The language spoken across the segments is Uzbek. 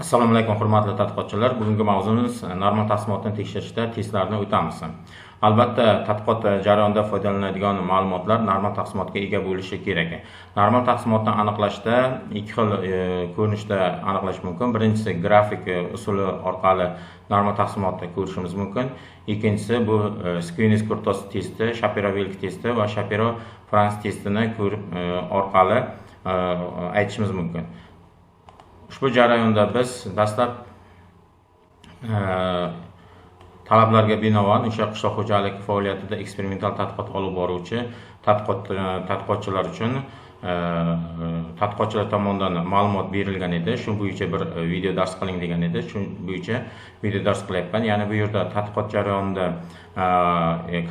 Assalomu alaykum hurmatli tadqiqotchilar. Bugungi mavzumiz normal taqsimotni tekshirishda testlarni o'tamiz. Albatta, tadqiqot jarayonida foydalaniladigan ma'lumotlar normal taqsimotga ega bo'lishi kerak. Normal taqsimotni aniqlashda ikki xil ko'rinishda aniqlash mumkin. Birinchisi grafik usuli orqali normal taqsimotni ko'rishimiz mumkin. Ikkinchisi bu Squenis-Kurtos testi, Shapiro-Wilk testi va Shapiro-Franz testini ko'rib orqali aytishimiz mumkin. Ushbu jarayonda biz dastlab talablarga binoan o'sha qishloq xo'jaligi faoliyatida eksperimental tadqiqot olib boruvchi tadqiqotchilar uchun tadqiqotchilar tomonidan ma'lumot berilgan edi. Shu bo'yicha bir video dars qiling degan edi. Shu bo'yicha video dars qilyapman. Ya'ni bu yerda tadqiqot jarayonida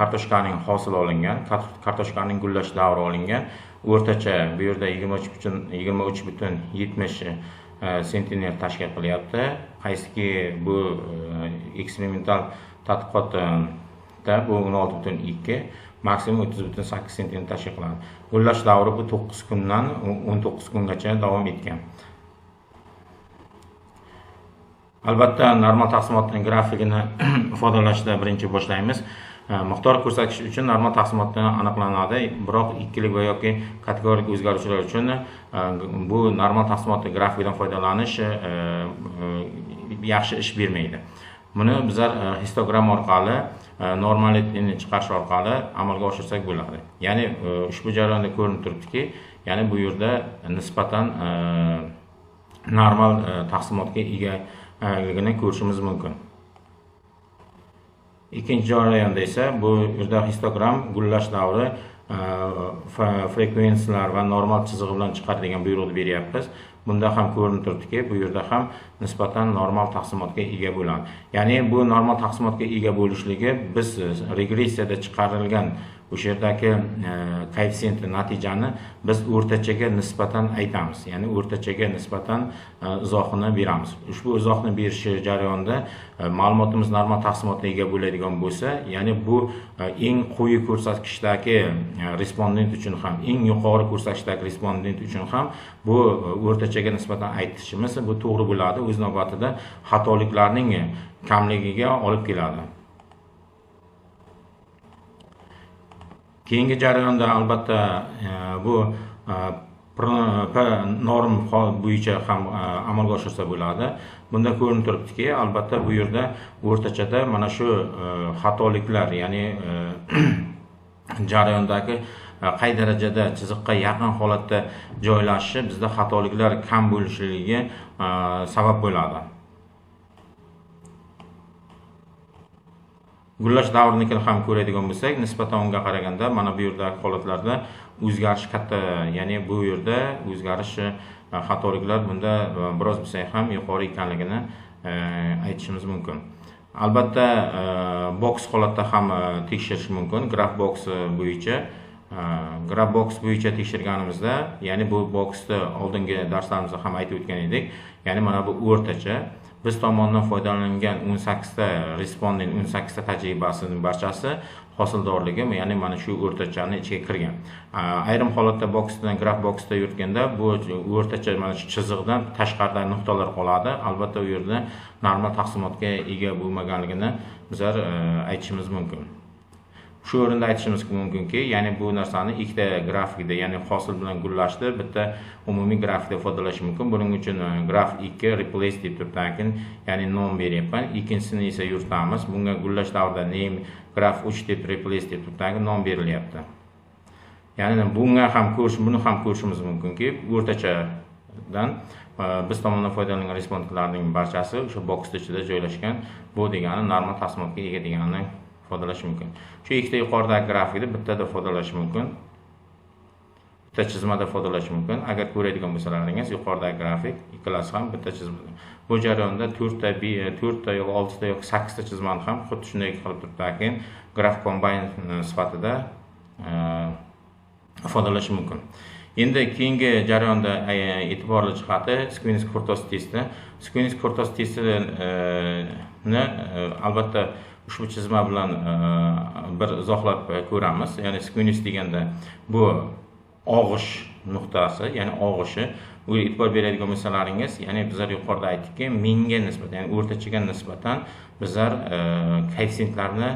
kartoshkaning hosili olingan, kartoshkaning gullash davri olingan. O'rtacha bu yerda 23,70 sentner tashkil qilyapti. Qaysiki bu eksperimental tadqiqotda bu 16,2, maksimum 30,8 sentner tashkil qiladi. Gullash davri bu 9 kundan 19 kungacha davom etgan. Albatta, normal taqsimotning grafikini ifodalashda birinchi boshlaymiz. Miqdor ko'rsatish uchun normal taqsimotni aniqlanadi, biroq ikkilik va yoki kategorik o'zgaruvchilar uchun bu normal taqsimot grafikidan foydalanish yaxshi ish bermaydi. Buni bizlar histogram orqali normalitni chiqarish orqali amalga oshirsak bo'ladi. Ya'ni ushbu jarayonda ko'rinib turibdiki, ya'ni bu yerda nisbatan normal taqsimotga egaligini ko'rishimiz mumkin. Ikkinchi jarayonda esa bu yerda histogram gullash davri frekuensiyalar va normal chizig'i bilan chiqaradigan buyruqni beryapmiz. Bunda ham ko'rinib turibdiki, bu yerda ham nisbatan normal taqsimotga ega bo'ladi. Ya'ni bu normal taqsimotga ega bo'lishligi biz regressiyada chiqarilgan o'sha yerdagi koeffitsient natijani biz o'rtachaga nisbatan aytamiz. Ya'ni o'rtachaga nisbatan izohini beramiz. Ushbu izohni berish jarayonida ma'lumotimiz normal taqsimotga ega bo'ladigan bo'lsa, ya'ni bu eng quyi ko'rsatkichdagi respondent uchun ham, eng yuqori ko'rsatkichdagi respondent uchun ham bu o'rtachaga nisbatan aytishimiz bu to'g'ri bo'ladi. O'z navbatida xatoliklarning kamligiga olib keladi. Keyingi jarayonda albatta bu norm bo'yicha ham amalga oshirsa bo'ladi. Bunda ko'rinib turibdiki, albatta bu yerda o'rtachada mana shu xatoliklar, ya'ni jarayondagi qay darajada chiziqqa yaqin holatda joylashishi bizda xatoliklar kam bo'lishligiga sabab bo'ladi. Gullash davrinikini ham ko'radigan bo'lsak, nisbatan unga qaraganda mana bu yerdagi holatlarda o'zgarish katta, ya'ni bu yerda o'zgarish xatoliklar bunda biroz bo'lsa ham yuqori ekanligini aytishimiz mumkin. Albatta, box holatda ham tekshirish mumkin. Graph box bo'yicha graph box bo'yicha tekshirganimizda, ya'ni bu boxda oldingi darslarimizda ham aytib o'tgan edik. Ya'ni mana bu o'rtacha biz tomonidan foydalangan 18 ta respondent, 18 ta tajribasining barchasi hosildorligi, ya'ni mana shu o'rtachani ichiga kirgan. Ayrim holatda boxdan graph boxda yurtganda bu o'rtacha mana shu chiziqdan tashqarida nuqtalar qoladi. Albatta u yerda normal taqsimotga ega bo'lmaganligini bizlar aytishimiz mumkin. Shu o'rinda aytishimiz mumkinki, ya'ni bu narsani ikkita grafikda, ya'ni hosil bilan gullashda bitta umumiy grafikda ifodalash mumkin. Buning uchun graf 2 replace deb turibdi, ya'ni nom beryapman. Ikkinchisini esa yuritamiz. Bunga gullash davrida name graf 3 deb replace deb turibdi, nom berilyapti. Ya'ni buni ham ko'rishimiz mumkinki, o'rtachadan biz tomonidan foydalangan respondentlarning barchasi o'sha box ichida joylashgan. Bu degani normal taqsimotga ega deganini ifodalash mumkin. Shu ikkita yuqoridagi grafikda bittada ifodalash mumkin. Bitta chizmada ifodalash mumkin. Agar ko'radigan bo'lsalaringiz, yuqoridagi grafik ikkalasi ham bitta chizmada. Bu jarayonda 4 ta yoki 6 ta yoki 8 ta chizmani ham xuddi shunday qilib turibdi, graf combine sifatida ifodalash mumkin. Endi keyingi jarayonda e'tiborli jihati Squenis-Kurtos testi. Squenis-Kurtos testini albatta ushbu chizma bilan bir izohlab ko'ramiz. Ya'ni Squenis deganda bu og'ish nuqtasi, ya'ni og'ishi e'tibor beradigan bo'lsalaringiz, ya'ni bizlar yuqorida aytdikki, mingga nisbatan, ya'ni o'rtachaga nisbatan bizlar koeffitsiyentlarni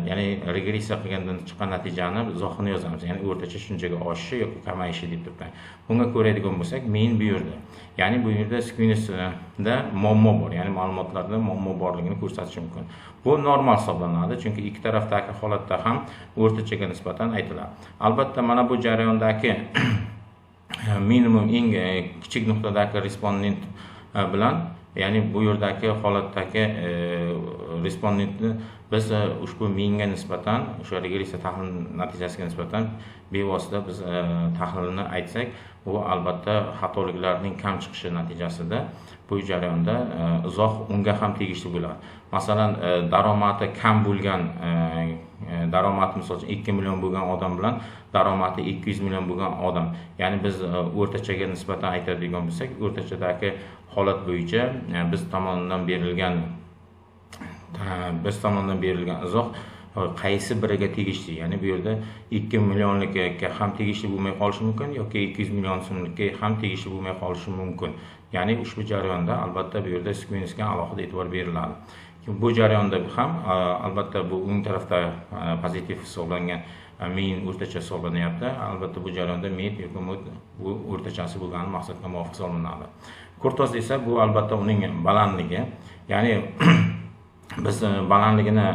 ya'ni regressiya qilgandan chiqqan natijani izohini yozamiz. Ya'ni o'rtacha shunchaga oshishi yoki kamayishi deb turibman. Bunga ko'radigan bo'lsak, men bu yerda, ya'ni bu yerda Squeezda muammo bor, ya'ni ma'lumotlarda muammo borligini ko'rsatish mumkin. Bu normal hisoblanadi, chunki ikki tarafdagi holatda ham o'rtachaga nisbatan aytiladi. Albatta, mana bu jarayondagi minimum eng kichik nuqtadagi respondent bilan, ya'ni bu yerdagi holatdagi respondentni biz ushbu mingga nisbatan, o'sha regressiya tahlil natijasiga nisbatan bevosita biz tahlilni aytsak, bu albatta xatoliklarning kam chiqishi natijasida bu jarayonda izoh unga ham tegishli bo'ladi. Masalan, daromati kam bo'lgan, daromati misol uchun 2 million bo'lgan odam bilan daromati 200 million bo'lgan odam, ya'ni biz o'rtachaga nisbatan aytadigan bo'lsak, o'rtachadagi holat bo'yicha biz tomonidan berilgan izoh qaysi biriga tegishli, ya'ni bu yerda 2 millionlikka ham tegishli bo'lmay qolishi mumkin yoki 200 million so'mlikka ham tegishli bo'lmay qolishi mumkin. Ya'ni ushbu jarayonda albatta bu yerda Squeezga alohida e'tibor beriladi. Bu jarayonda ham albatta bu o'ng tarafda pozitiv hisoblangan mean o'rtacha hisoblanyapti. Albatta bu jarayonda mean yoki bu o'rtachasi bo'lgani maqsadga muvofiq hisoblanadi. Kurtoz esa bu albatta uning balandligi, ya'ni biz balandligini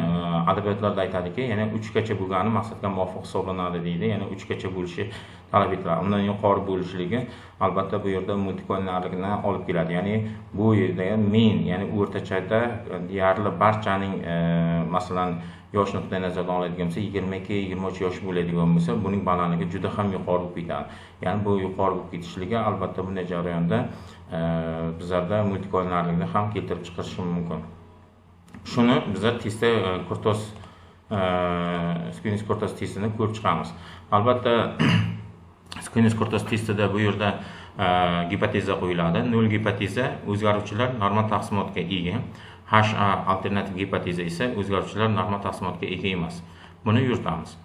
adabiyotlarda aytadiki, ya'ni 3 gacha bo'lgani maqsadga muvofiq hisoblanadi deydi. Ya'ni 3 gacha bo'lishi talab etiladi. Undan yuqori bo'lishligi albatta bu yerda multikollinerlikni olib keladi. Ya'ni bu yerda mean, ya'ni o'rtachada deyarli barchaning masalan yosh nuqtai nazardan oladigan bo'lsa 22-23 yosh bo'ladigan bo'lsa, buning balandligi juda ham yuqori bo'lib ketadi. Ya'ni bu yuqori bo'lib ketishligi albatta bunday jarayonda bizlarda multikollinerlikni ham keltirib chiqarishi mumkin. Shuni bizlar testda Kurtoz Squeez Kurtoz testini ko'rib chiqamiz. Albatta Squeez Kurtoz testida bu yerda gipoteza qo'yiladi. Nol gipoteza o'zgaruvchilar normal taqsimotga ega. HA alternativ gipoteza esa o'zgaruvchilar normal taqsimotga ega emas. Buni yuritamiz.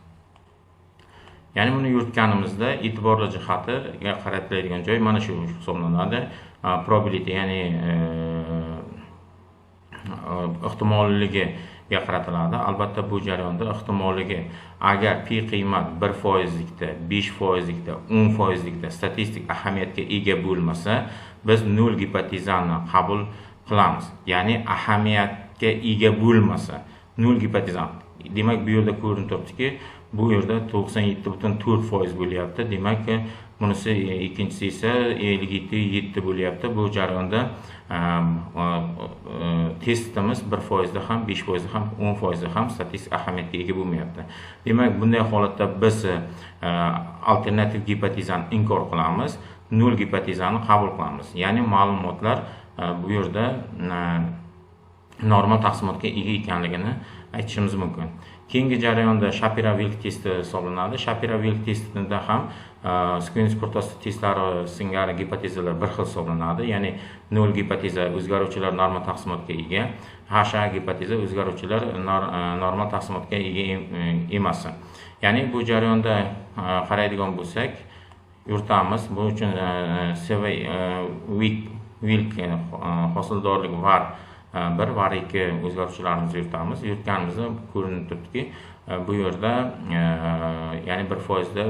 Ya'ni buni yuritganimizda e'tiborli jihatiga qaratiladigan joy mana shu hisoblanadi. Probability, ya'ni ehtimolligiga qaratiladi. Albatta bu jarayonda ehtimolligi agar pi qiymat 1%likda, 5%likda, 10%likda statistik ahamiyatga ega bo'lmasa, biz nol gipotezani qabul qilamiz. Ya'ni ahamiyatga ega bo'lmasa, nol gipoteza. Demak, bu yerda ko'rinib turibdiki, bu yerda 97.4% bo'lyapti. Demak, bunisi ikkinchisi esa 57.7 bo'lyapti. Bu jarayonda testimiz 1% da ham, 5% da ham, 10% da ham statistik ahamiyatga ega bo'lmayapti. Demak, bunday holatda biz alternativ gipotezani inkor qilamiz, nol gipotezani qabul qilamiz. Ya'ni ma'lumotlar bu yerda normal taqsimotga ega ekanligini aytishimiz mumkin. Keyingi jarayonda Shapiro-Wilk testi hisoblanadi. Shapiro-Wilk testida ham Squeez Kurtoz testlari singari gipotezalar bir xil hisoblanadi. Ya'ni nol gipoteza o'zgaruvchilar normal taqsimotga ega, HA gipoteza o'zgaruvchilar normal taqsimotga ega emas. Ya'ni bu jarayonda qaraydigan bo'lsak, yuritamiz. Bu uchun Wilk hosildorlik var 1 var 2 o'zgaruvchilarimizni yuritamiz. Yuritganimizda ko'rinib turibdiki, bu yerda ya'ni 1% da,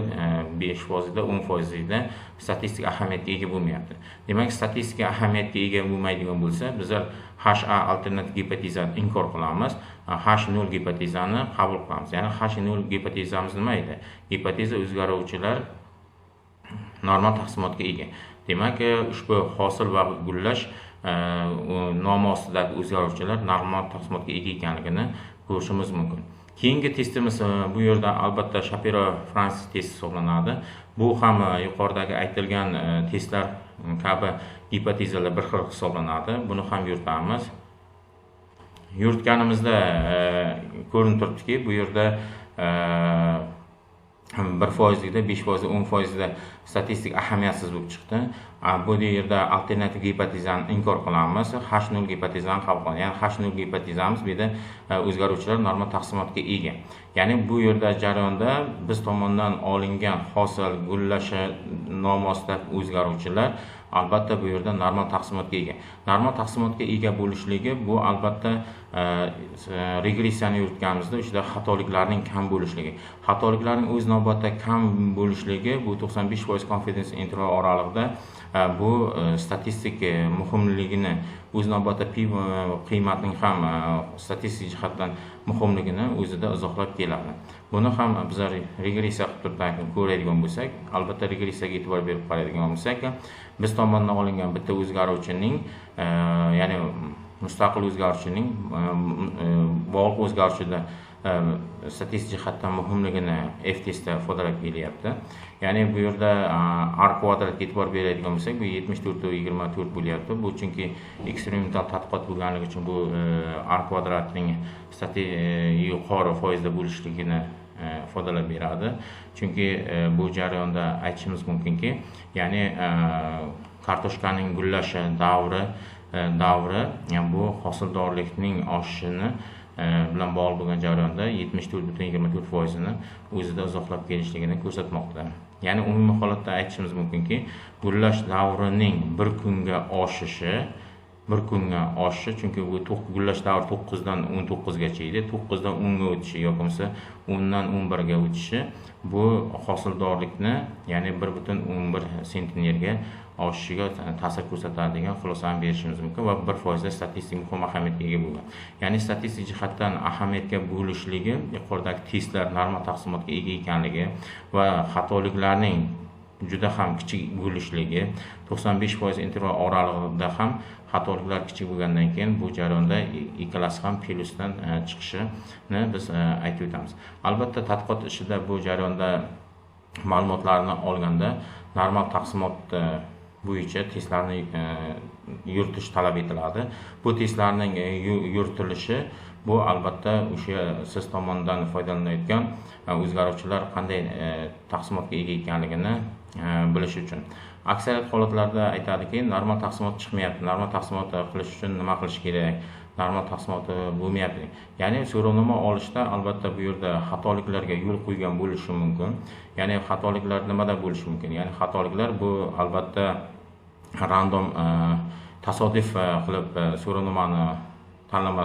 5% da, 10% da statistik ahamiyatga ega bo'lmayapti. Demak, statistik ahamiyatga ega bo'lmaydigan bo'lsa, bizlar HA alternativ gipotezani inkor qilamiz, H0 gipotezani qabul qilamiz. Ya'ni H0 gipotezamiz nima edi? Gipoteza o'zgaruvchilar normal taqsimotga ega. Demak, ushbu hosil va gullash nomi ostidagi o'zgaruvchilar normal taqsimotga ega ekanligini ko'rishimiz mumkin. Keyingi testimiz bu yerda albatta Shapiro-Francis testi hisoblanadi. Bu ham yuqoridagi aytilgan testlar kabi gipotezalar bir xil hisoblanadi. Buni ham yuritamiz. Yuritganimizda ko'rinib turibdiki, bu yerda 1%da, 5%, 10%da statistik ahamiyatsiz bo'lib chiqdi. Bu yerda alternativ gipotezani inkor qilamiz, H0 gipotezani qabul qilamiz. Ya'ni H0 gipotezamiz bu yerda o'zgaruvchilar normal taqsimotga ega. Ya'ni bu yerda jarayonda biz tomonidan olingan hosil gullashi nomosida o'zgaruvchilar albatta bu yerda normal taqsimotga ega. Normal taqsimotga ega bo'lishligi bu albatta regressiyani yuritganimizda ichida xatoliklarning kam bo'lishligi. Xatoliklarning o'z navbatda kam bo'lishligi bu 95% confidence interval oralig'ida bu statistik muhimligini o'z navbatda qiymatning ham statistik jihatdan muhimligini o'zida izohlab keladi. Buni ham biz regressiya qilib ko'radigan bo'lsak, albatta regressiyaga e'tibor berib qaraydigan bo'lsak, biz tomonidan olingan bitta o'zgaruvchining, ya'ni mustaqil o'zgaruvchining bog'liq o'zgaruvchida statistik jihatdan muhimligini f-testda ifodalab kelyapti. Ya'ni bu yerda r kvadratga e'tibor beradigan bo'lsak, bu 74/24 bo'lyapti. Bu chunki eksperimental tadqiqot bo'lganligi uchun bu r kvadratning yuqori foizda bo'lishligini ifodalab beradi. Chunki bu jarayonda aytishimiz mumkinki, ya'ni kartoshkaning gullashi davri, ya'ni bu hosildorlikning oshishini bilan bog'liq bo'lgan jarayonda 74/24% ni o'zida izohlab kelishligini ko'rsatmoqda. Ya'ni umumiy holatda aytishimiz mumkinki, gullash davrining bir kunga oshishi, chunki bu gullash davri 9 dan 19 gacha edi. 9 dan 10 ga o'tishi yoki bo'lmasa 10 dan 11 ga o'tishi bu hosildorlikni, ya'ni 1,11 sentnerga oshishiga ta'sir ko'rsatadigan xulosani berishimiz mumkin va 1% statistik muhim ahamiyatga ega bo'lgan. Ya'ni statistik jihatdan ahamiyatga bo'lishligi, yuqoridagi testlar normal taqsimotga ega ekanligi va xatoliklarning juda ham kichik bo'lishligi, 95% interval oralig'ida ham xatoliklar kichik bo'lgandan keyin bu jarayonda ikkalasi ham plyusdan chiqishini biz aytib o'tamiz. Albatta tadqiqot ishida bu jarayonda ma'lumotlarni olganda normal taqsimot bo'yicha testlarni yuritish talab etiladi. Bu testlarning yuritilishi bu albatta o'sha siz tomonidan foydalanayotgan o'zgaruvchilar qanday taqsimotga ega ekanligini bilish uchun. Aksariyat holatlarda aytadiki, normal taqsimot chiqmayapti. Normal taqsimot qilish uchun nima qilish kerak? Normal taqsimot bo'lmayapti. Ya'ni so'rovnoma olishda albatta bu yerda xatoliklarga yo'l qo'ygan bo'lishi mumkin. Ya'ni xatoliklar nimada bo'lishi mumkin? Ya'ni xatoliklar bu albatta random tasodif qilib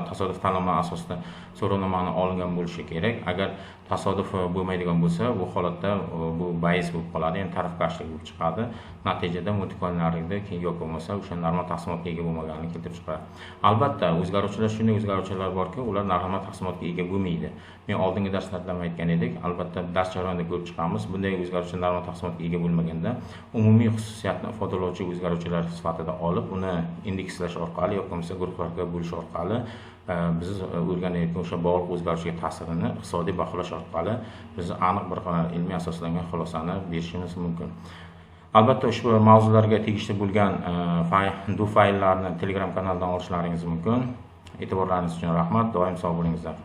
tasodif tanlama asosida so'rovnomani olgan bo'lishi kerak. Agar tasodif bo'lmaydigan bo'lsa, bu holatda bu bias bo'lib qoladi, ya'ni tarafkashlik bo'lib chiqadi. Natijada multikollinerlikda yo'q bo'lmasa, o'sha normal taqsimotga ega bo'lmaganini keltirib chiqaradi. Albatta, shunday o'zgaruvchilar borki, ular normal taqsimotga ega bo'lmaydi. Men oldingi darslarda aytgan edik, albatta dars jarayonida ko'rib chiqamiz. Bunday o'zgaruvchilar normal taqsimotga ega bo'lmaganda, umumiy xususiyatni ifodalovchi o'zgaruvchilar sifatida olib, uni indekslash orqali yoki bo'lmasa guruhlarga bo'lish orqali biz o'rganayotgan o'sha bog'liq o'zgarishga ta'sirini iqtisodiy baholash orqali biz aniq bir ilmiy asoslangan xulosani berishimiz mumkin. Albatta ushbu mavzularga tegishli bo'lgan fayllarni Telegram kanalidan olishlaringiz mumkin. E'tiborlaringiz uchun rahmat. Doim sog' bo'lingizlar.